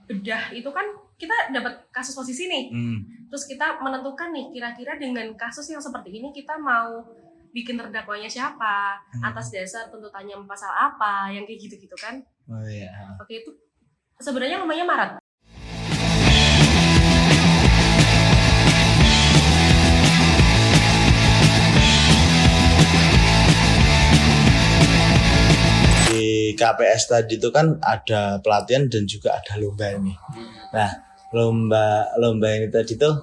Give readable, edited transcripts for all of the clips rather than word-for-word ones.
bedah itu kan kita dapat kasus posisi nih. Terus kita menentukan nih kira-kira dengan kasus yang seperti ini kita mau bikin terdakwanya siapa, atas dasar tuntutannya pasal apa, yang kayak gitu-gitu kan. Oh iya. Oke, itu sebenarnya lumayan marak. Di KPS tadi itu kan ada pelatihan dan juga ada lomba ini. Nah, lomba ini tadi tuh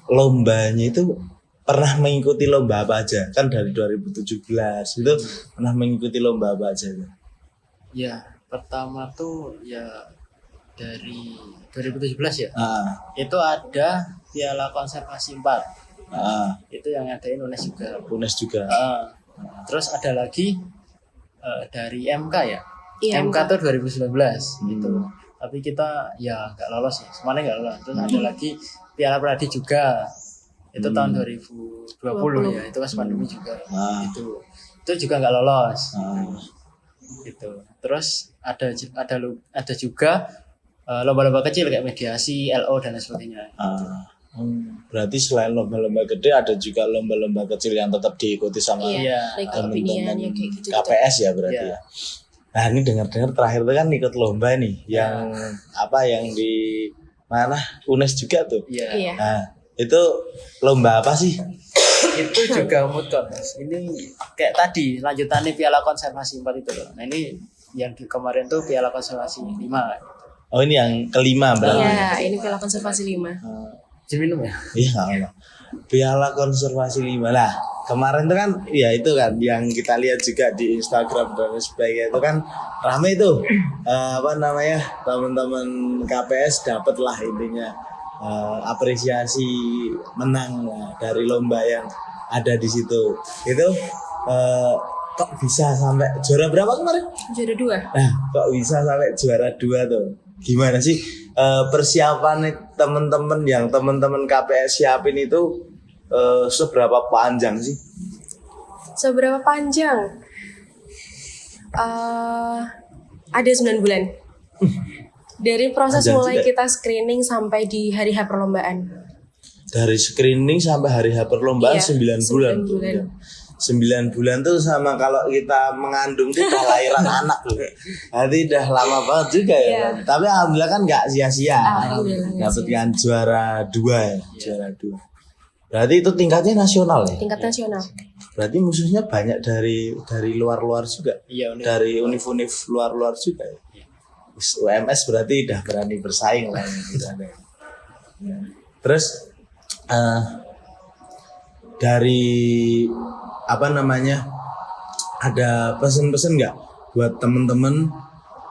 lombanya itu pernah mengikuti lomba apa aja? Kan dari 2017 itu pernah mengikuti lomba apa aja? Ya, pertama tuh ya dari 2017 ya. Itu ada Piala Konservasi 4. Itu yang ngadain UNES juga. UNES juga. Terus ada lagi dari MK ya. Iya, MK tuh 2019 gitu. Tapi kita ya nggak lolos ya. Semuanya nggak lolos. Terus ada lagi Piala Pradi juga. Itu tahun 2020 ya. Itu pas pandemi juga. Itu juga nggak lolos. Gitu. Terus ada juga lomba-lomba kecil kayak mediasi, LO dan lain sebagainya. Berarti selain lomba-lomba gede ada juga lomba-lomba kecil yang tetap diikuti sama teman-teman gitu. KPS ya berarti ya. Nah ini dengar-dengar terakhir itu kan ikut lomba nih yang yang di mana UNES juga tuh. Iya. Nah itu lomba apa sih? Itu juga mood contest. Ini kayak tadi lanjutannya Piala Konservasi 4 itu loh. Nah ini yang kemarin tuh Piala Konservasi 5. Oh ini yang kelima berarti. Iya, ini Piala Konservasi 5. Minum ya? Iya nggak apa. Piala Konservasi 5 lah. Kemarin itu kan, ya itu kan yang kita lihat juga di Instagram dan sebagainya itu kan rame itu teman-teman KPS dapat lah intinya apresiasi menang dari lomba yang ada di situ. Itu kok bisa sampai juara berapa kemarin? Juara 2. Nah, kok bisa sampai juara 2 tuh? Gimana sih persiapan teman-teman yang teman-teman KPS siapin itu seberapa panjang sih? Seberapa panjang? Ada 9 bulan. Dari proses panjang mulai juga. kita screening sampai di hari H perlombaan. Dari screening sampai hari H perlombaan 9 bulan. 9 bulan. 9 bulan tuh sama kalau kita mengandung tuh kelahiran anak loh. Berarti udah lama banget juga ya. Iya. Tapi alhamdulillah kan nggak sia-sia. Alhamdulillah. Dapatkan juara 2 ya. Juara 2. Berarti itu tingkatnya nasional ya. Tingkat nasional. Berarti musuhnya banyak dari luar-luar juga. Iya, dari univ-univ luar-luar juga ya. UMS berarti udah berani bersaing lah ya. Terus dari ada pesan-pesan nggak buat temen-temen,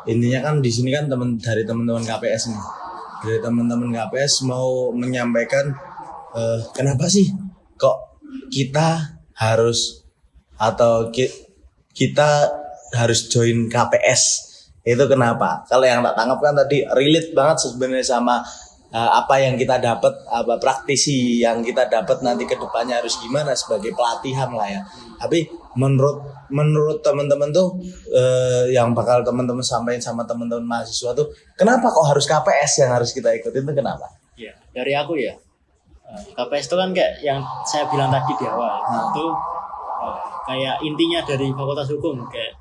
intinya kan di sini kan dari teman-teman KPS nih, dari teman-teman KPS mau menyampaikan kenapa sih kok kita harus kita harus join KPS, itu kenapa? Kalau yang tak tangkap kan tadi relate banget sebenarnya sama apa yang kita dapat, praktisi yang kita dapat nanti ke depannya harus gimana sebagai pelatihan lah ya. Tapi menurut teman-teman tuh yang bakal teman-teman sampaikan sama teman-teman mahasiswa tuh, kenapa kok harus KPS yang harus kita ikutin itu kenapa? Ya, dari aku ya. KPS itu kan kayak yang saya bilang tadi di awal. Itu kayak intinya dari Fakultas Hukum, kayak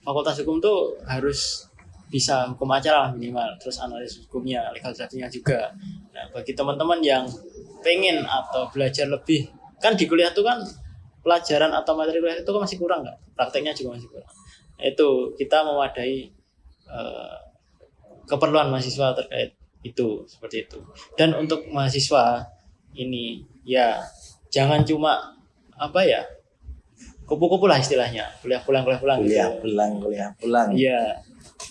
Fakultas Hukum tuh harus bisa hukum acara minimal, terus analisis hukumnya, legal draftingnya juga. Nah, bagi teman-teman yang pengen atau belajar lebih, kan di kuliah itu kan pelajaran atau materi kuliah itu kan masih kurang kan, prakteknya juga masih kurang. Nah, itu kita mewadai keperluan mahasiswa terkait itu, seperti itu. Dan untuk mahasiswa ini ya jangan cuma kupu-kupu lah istilahnya, kuliah pulang gitu. Kuliah pulang. Iya.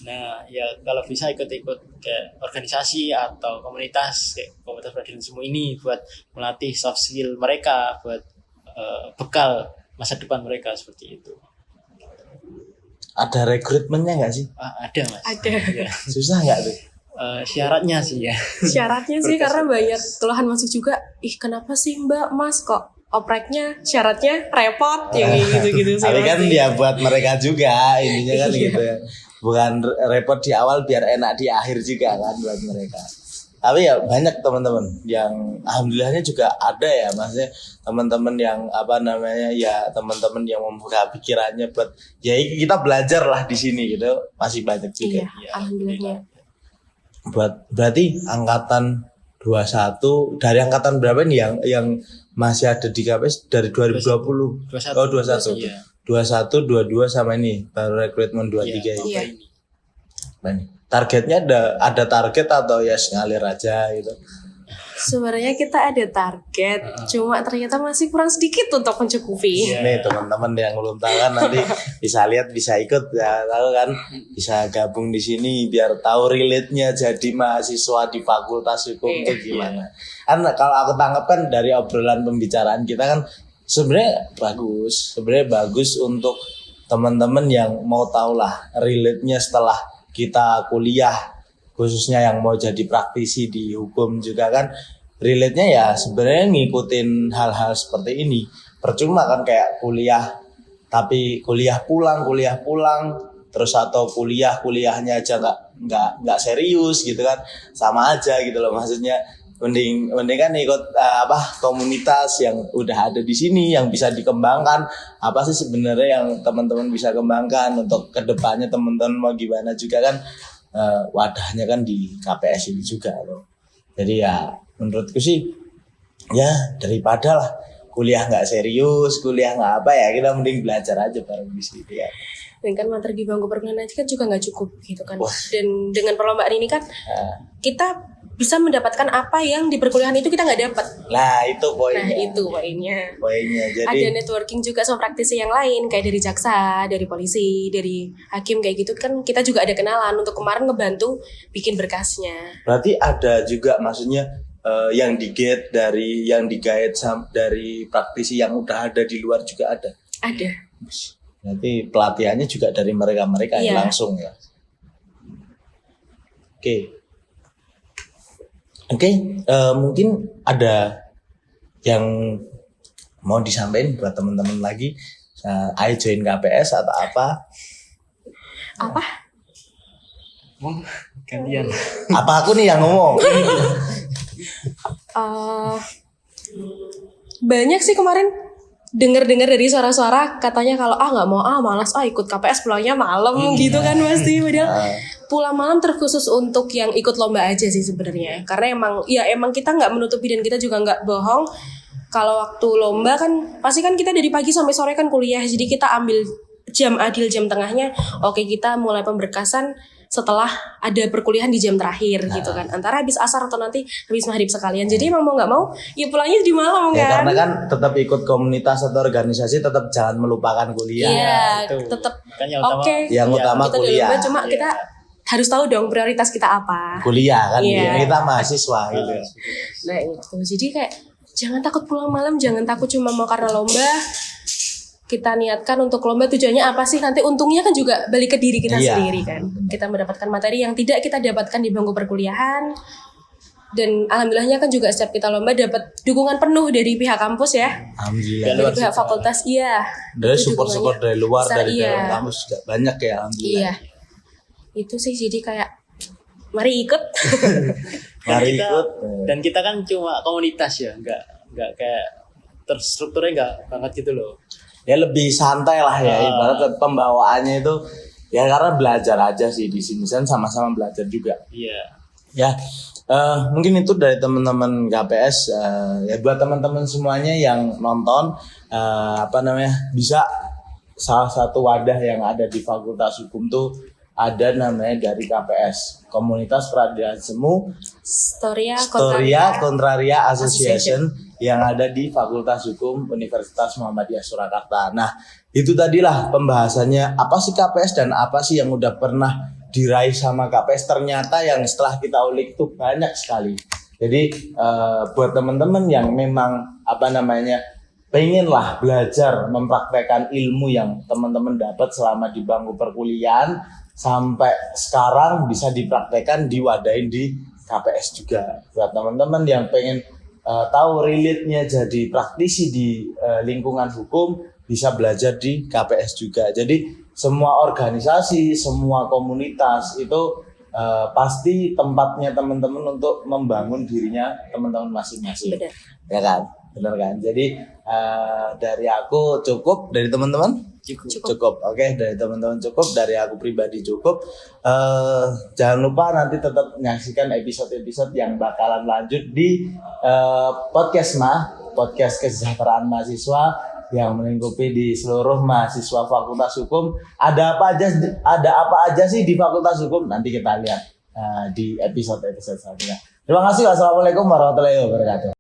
Nah, ya kalau bisa ikut-ikut kayak organisasi atau komunitas kayak komunitas peradilan semua ini buat melatih soft skill mereka, buat bekal masa depan mereka seperti itu. Ada rekrutmennya nggak sih? Ada mas. Ada. Ya. Susah nggak tuh? Syaratnya sih ya. Syaratnya sih karena banyak keluhan masuk juga. Kenapa sih Mbak Mas kok opreknya syaratnya repot yang gitu-gitu sih. Tapi kan dia buat mereka juga intinya kan gitu ya. bukan repot di awal biar enak di akhir juga kan buat mereka. Tapi ya banyak teman-teman yang alhamdulillahnya juga ada ya, maksudnya teman-teman yang apa namanya ya teman-teman yang membuka pikirannya buat ya kita belajar lah di sini gitu, masih banyak juga. Iya, alhamdulillahnya. Buat berarti angkatan 21 dari angkatan berapa nih yang masih ada di KPS dari 2020? 21. Oh 21. Iya. 21, 22 sama ini baru rekrutmen 23 Iya. ini. Targetnya ada target atau ya ngalir aja gitu. Sebenarnya kita ada target, cuma ternyata masih kurang sedikit untuk mencukupi. Iya. Nih teman-teman yang belum tahu kan nanti bisa lihat, bisa ikut ya, tahu kan, bisa gabung di sini biar tahu relate-nya jadi mahasiswa di Fakultas Hukum itu gimana. Kan kalau aku tangkap kan dari obrolan pembicaraan kita kan sebenarnya bagus untuk teman-teman yang mau tahu lah relate-nya setelah kita kuliah, khususnya yang mau jadi praktisi di hukum juga kan relate-nya ya sebenarnya ngikutin hal-hal seperti ini. Percuma kan kayak kuliah tapi kuliah pulang terus atau kuliahnya aja nggak serius gitu kan, sama aja gitu loh. Maksudnya mending kan ikut komunitas yang udah ada di sini yang bisa dikembangkan. Apa sih sebenarnya yang teman-teman bisa kembangkan untuk kedepannya teman-teman mau gimana juga kan, wadahnya kan di KPS ini juga loh. Jadi ya menurutku sih ya daripada lah kuliah nggak serius, kuliah nggak apa ya, kita mending belajar aja bareng di sini ya. Dan kan materi di bangku perkuliahan aja kan juga nggak cukup gitu kan. Dan dengan perlombaan ini kan kita bisa mendapatkan apa yang di perkuliahan itu kita nggak dapat. Nah itu poinnya. Jadi Jadi ada networking juga sama praktisi yang lain kayak dari jaksa, dari polisi, dari hakim kayak gitu kan, kita juga ada kenalan untuk kemarin ngebantu bikin berkasnya. berarti ada juga maksudnya yang digait dari praktisi yang udah ada di luar juga ada. Ada. Berarti pelatihannya juga dari mereka yang langsung ya. Oke, mungkin ada yang mau disampaikan buat teman-teman lagi, ayo join KPS atau apa? Apa? Gantian. Apa aku nih yang ngomong? Banyak sih kemarin dengar dari suara-suara katanya kalau nggak mau malas ikut KPS pulangnya malam gitu kan pasti, padahal pulang malam terkhusus untuk yang ikut lomba aja sih sebenarnya, karena emang kita nggak menutupi dan kita juga nggak bohong kalau waktu lomba kan pasti kan kita dari pagi sampai sore kan kuliah, jadi kita ambil jam adil jam tengahnya, oke kita mulai pemberkasan setelah ada perkuliahan di jam terakhir gitu kan, antara habis asar atau nanti habis maghrib sekalian. Jadi emang mau nggak mau ya pulangnya di malam Ya, kan. karena kan tetap ikut komunitas atau organisasi, tetap jangan melupakan kuliah. Iya, itu. tetap Kan yang utama- oke. Yang utama Kita udah kuliah. lomba, cuma kita harus tahu dong prioritas kita apa. Kuliah kan, Iya. kita mahasiswa gitu. Nah itu, jadi kayak jangan takut pulang malam, jangan takut cuma mau karena lomba. Kita niatkan untuk lomba tujuannya apa sih, nanti untungnya kan juga balik ke diri kita Iya. sendiri kan. Kita mendapatkan materi yang tidak kita dapatkan di bangku perkuliahan. Dan alhamdulillahnya kan juga setiap kita lomba dapat dukungan penuh dari pihak kampus ya. Alhamdulillah. Dari pihak fakultas, iya. Dari Itu support dukungannya dari luar, besar, dari iya. dalam kampus juga banyak ya, alhamdulillah. Iya. Itu sih jadi kayak mari ikut. Mari kita, ikut. dan kita kan cuma komunitas ya, nggak kayak terstrukturnya nggak banget gitu loh. Ya lebih santai lah ya, ibarat pembawaannya itu ya karena belajar aja sih di sini kan, sama-sama belajar juga. Iya. Ya, mungkin itu dari teman-teman KPS. Ya buat teman-teman semuanya yang nonton, bisa salah satu wadah yang ada di Fakultas Hukum tuh ada namanya dari KPS, Komunitas Peradilan Semu Storia Contraria Association yang ada di Fakultas Hukum Universitas Muhammadiyah Surakarta. Nah, itu tadilah pembahasannya apa sih KPS dan apa sih yang udah pernah diraih sama KPS. Ternyata yang setelah kita ulik itu banyak sekali. Jadi buat teman-teman yang memang pengenlah belajar mempraktekkan ilmu yang teman-teman dapat selama di bangku perkuliahan sampai sekarang bisa dipraktekkan diwadahin di KPS juga. Buat teman-teman yang pengen tahu relate-nya jadi praktisi di lingkungan hukum, bisa belajar di KPS juga. Jadi semua organisasi, semua komunitas itu pasti tempatnya teman-teman untuk membangun dirinya teman-teman masing-masing. Benar. Ya kan? Benar kan? Jadi dari aku cukup, dari teman-teman cukup. Oke, dari teman-teman cukup, dari aku pribadi cukup. Jangan lupa nanti tetap menyaksikan episode-episode yang bakalan lanjut di podcast kesejahteraan mahasiswa yang melingkupi di seluruh mahasiswa Fakultas Hukum. Ada apa aja sih di Fakultas Hukum? Nanti kita lihat di episode selanjutnya. Terima kasih. Wassalamualaikum warahmatullahi wabarakatuh.